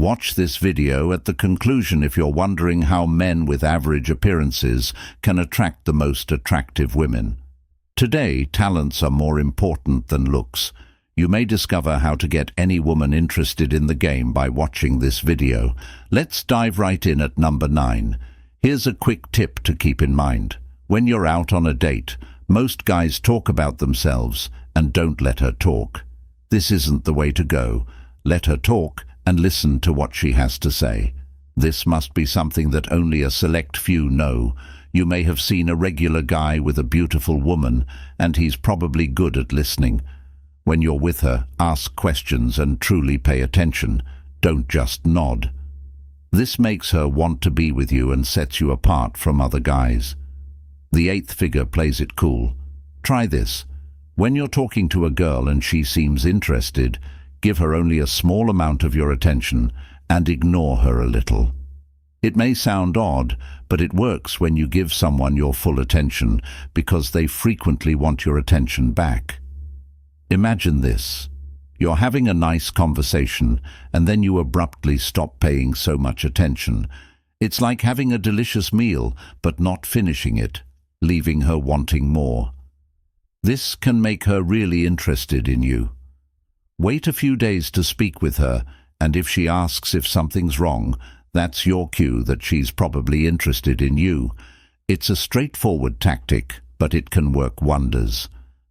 Watch this video at the conclusion if you're wondering how men with average appearances can attract the most attractive women. Today, talents are more important than looks. You may discover how to get any woman interested in the game by watching this video. Let's dive right in at number 9. Here's a quick tip to keep in mind. When you're out on a date, most guys talk about themselves and don't let her talk. This isn't the way to go. Let her talk and listen to what she has to say. This must be something that only a select few know. You may have seen a regular guy with a beautiful woman, and he's probably good at listening. When you're with her, ask questions and truly pay attention. Don't just nod. This makes her want to be with you and sets you apart from other guys. The 8th figure plays it cool. Try this. When you're talking to a girl and she seems interested, give her only a small amount of your attention and ignore her a little. It may sound odd, but it works when you give someone your full attention because they frequently want your attention back. Imagine this. You're having a nice conversation and then you abruptly stop paying so much attention. It's like having a delicious meal but not finishing it, leaving her wanting more. This can make her really interested in you. Wait a few days to speak with her, and if she asks if something's wrong, that's your cue that she's probably interested in you. It's a straightforward tactic, but it can work wonders.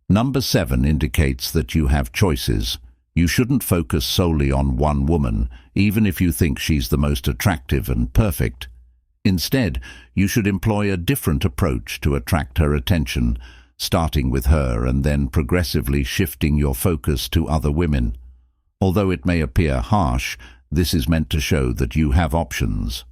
Number 7 indicates that you have choices. You shouldn't focus solely on one woman, even if you think she's the most attractive and perfect. Instead, you should employ a different approach to attract her attention, starting with her and then progressively shifting your focus to other women. Although it may appear harsh, this is meant to show that you have options.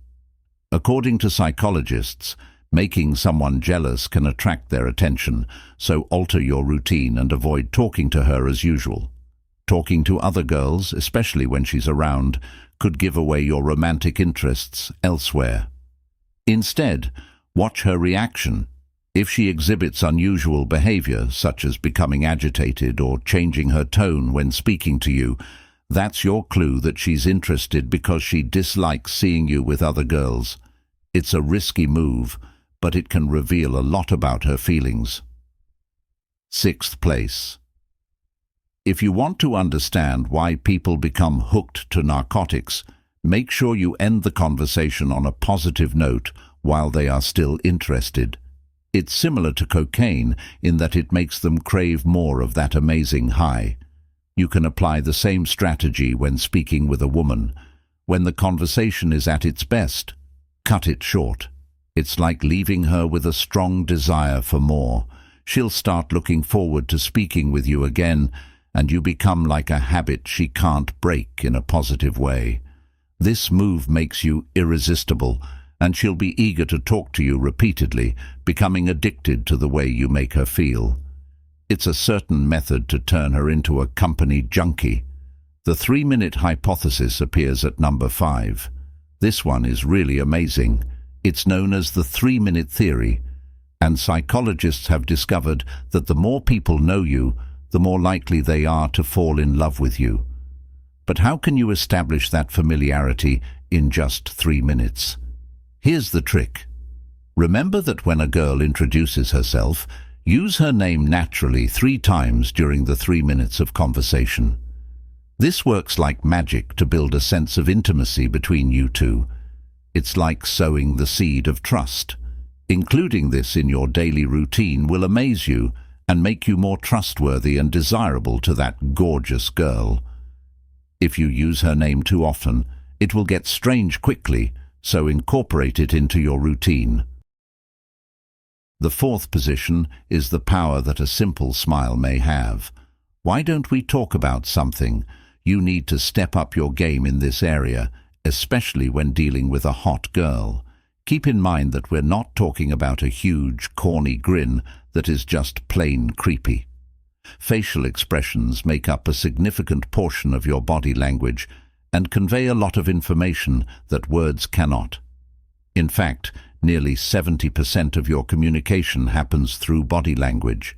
According to psychologists, making someone jealous can attract their attention, so alter your routine and avoid talking to her as usual. Talking to other girls, especially when she's around, could give away your romantic interests elsewhere. Instead, watch her reaction. If she exhibits unusual behavior, such as becoming agitated or changing her tone when speaking to you, that's your clue that she's interested because she dislikes seeing you with other girls. It's a risky move, but it can reveal a lot about her feelings. 6th place. If you want to understand why people become hooked to narcotics, make sure you end the conversation on a positive note while they are still interested. It's similar to cocaine in that it makes them crave more of that amazing high. You can apply the same strategy when speaking with a woman. When the conversation is at its best, cut it short. It's like leaving her with a strong desire for more. She'll start looking forward to speaking with you again, and you become like a habit she can't break in a positive way. This move makes you irresistible, and she'll be eager to talk to you repeatedly, becoming addicted to the way you make her feel. It's a certain method to turn her into a company junkie. The 3-minute hypothesis appears at number 5. This one is really amazing. It's known as the 3-minute theory, and psychologists have discovered that the more people know you, the more likely they are to fall in love with you. But how can you establish that familiarity in just 3 minutes? Here's the trick. Remember that when a girl introduces herself, use her name naturally 3 times during the 3 minutes of conversation. This works like magic to build a sense of intimacy between you two. It's like sowing the seed of trust. Including this in your daily routine will amaze you and make you more trustworthy and desirable to that gorgeous girl. If you use her name too often, it will get strange quickly, so incorporate it into your routine. The 4th position is the power that a simple smile may have. Why don't we talk about something? You need to step up your game in this area, especially when dealing with a hot girl. Keep in mind that we're not talking about a huge, corny grin that is just plain creepy. Facial expressions make up a significant portion of your body language and convey a lot of information that words cannot. In fact, nearly 70% of your communication happens through body language.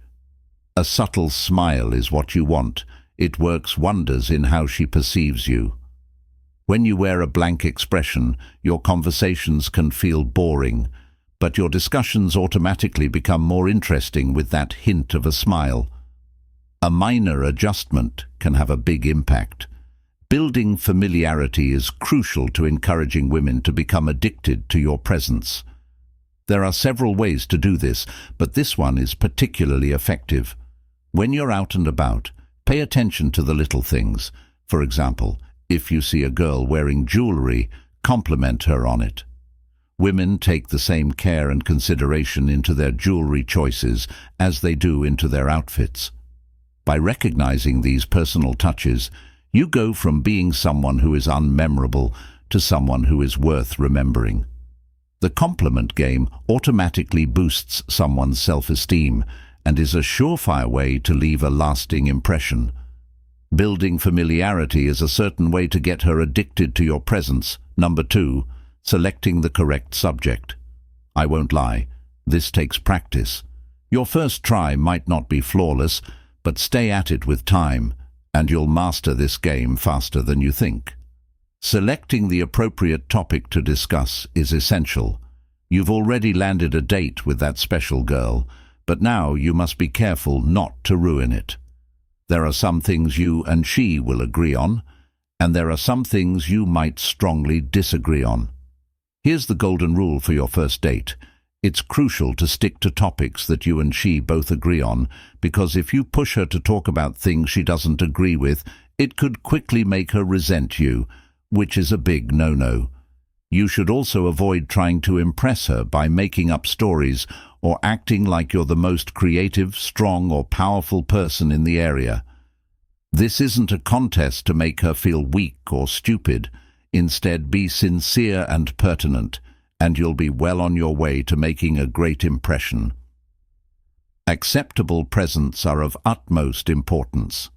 A subtle smile is what you want. It works wonders in how she perceives you. When you wear a blank expression, your conversations can feel boring, but your discussions automatically become more interesting with that hint of a smile. A minor adjustment can have a big impact. Building familiarity is crucial to encouraging women to become addicted to your presence. There are several ways to do this, but this one is particularly effective. When you're out and about, pay attention to the little things. For example, if you see a girl wearing jewelry, compliment her on it. Women take the same care and consideration into their jewelry choices as they do into their outfits. By recognizing these personal touches, you go from being someone who is unmemorable to someone who is worth remembering. The compliment game automatically boosts someone's self-esteem and is a surefire way to leave a lasting impression. Building familiarity is a certain way to get her addicted to your presence. Number 2, selecting the correct subject. I won't lie, this takes practice. Your first try might not be flawless, but stay at it with time, and you'll master this game faster than you think. Selecting the appropriate topic to discuss is essential. You've already landed a date with that special girl, but now you must be careful not to ruin it. There are some things you and she will agree on, and there are some things you might strongly disagree on. Here's the golden rule for your first date. It's crucial to stick to topics that you and she both agree on, because if you push her to talk about things she doesn't agree with, it could quickly make her resent you, which is a big no-no. You should also avoid trying to impress her by making up stories or acting like you're the most creative, strong, or powerful person in the area. This isn't a contest to make her feel weak or stupid. Instead, be sincere and pertinent, and you'll be well on your way to making a great impression. Acceptable presents are of utmost importance.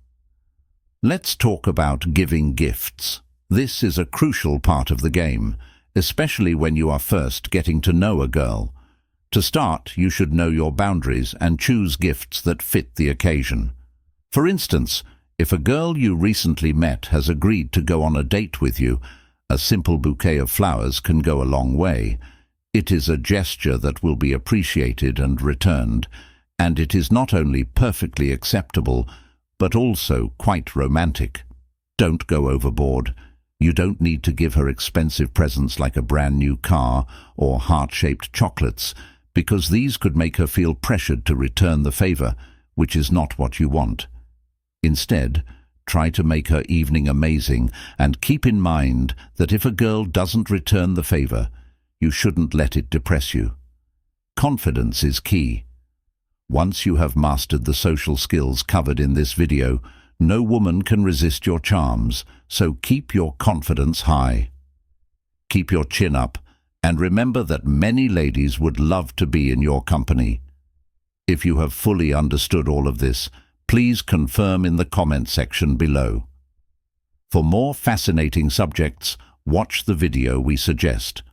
Let's talk about giving gifts. This is a crucial part of the game, especially when you are first getting to know a girl. To start, you should know your boundaries and choose gifts that fit the occasion. For instance, if a girl you recently met has agreed to go on a date with you, a simple bouquet of flowers can go a long way. It is a gesture that will be appreciated and returned, and it is not only perfectly acceptable, but also quite romantic. Don't go overboard. You don't need to give her expensive presents like a brand new car or heart-shaped chocolates, because these could make her feel pressured to return the favor, which is not what you want. Instead, try to make her evening amazing, and keep in mind that if a girl doesn't return the favor, you shouldn't let it depress you. Confidence is key. Once you have mastered the social skills covered in this video, no woman can resist your charms, so keep your confidence high. Keep your chin up, and remember that many ladies would love to be in your company. If you have fully understood all of this, please confirm in the comment section below. For more fascinating subjects, watch the video we suggest.